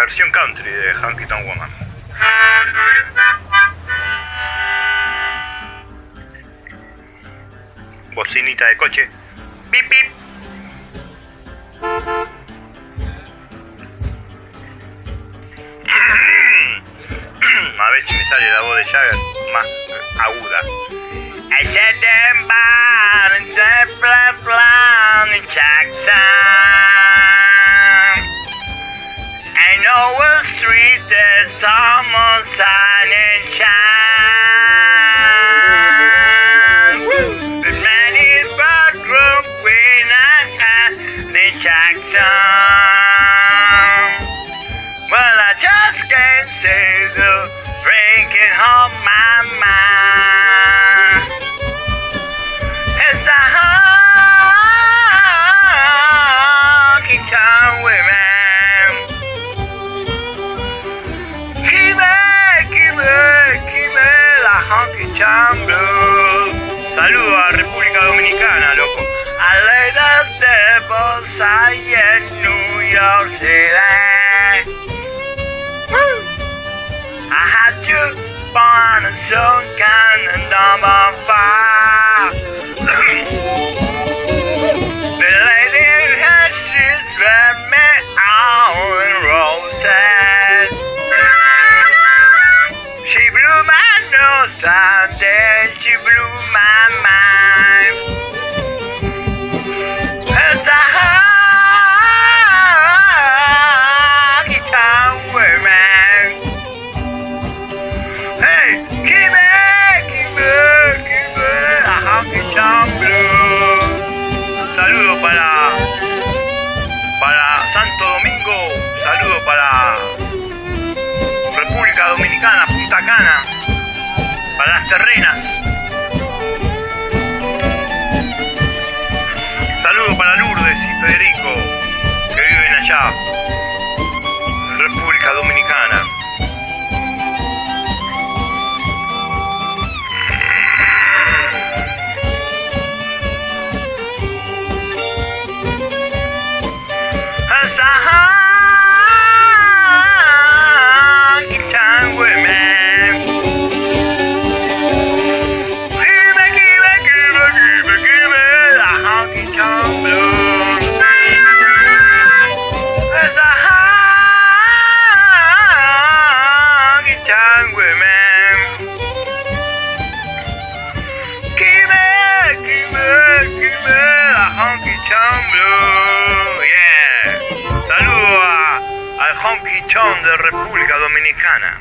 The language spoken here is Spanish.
versión country de Honky Tonk Woman. Bocinita de coche. Pip, pip. A ver si me sale la voz de Jagger más aguda. I said them bad and said blah blah in Jackson. I know a street there's almost sun and shine. The man is bathroom when I had in Jackson. Well, I just can't say the breaking on my mind. It's a honky tonk women. Keep it, la honky tonk blues. Saludos a República Dominicana, loco. I lay the devil's eye in New York City. I had you born a some kind of number 5. The lady in her shoes left me all in roses. She blew my nose and then she blew my mind. It's a honky tonk woman. Hey, keep it, a honky tonk blues. Saludo para Santo Domingo, saludo para República Dominicana, Punta Cana, para las terrenas. Saludo para Lourdes y Federico, que viven allá, en República Dominicana. Yeah. Saludo al Honky Tonk de República Dominicana.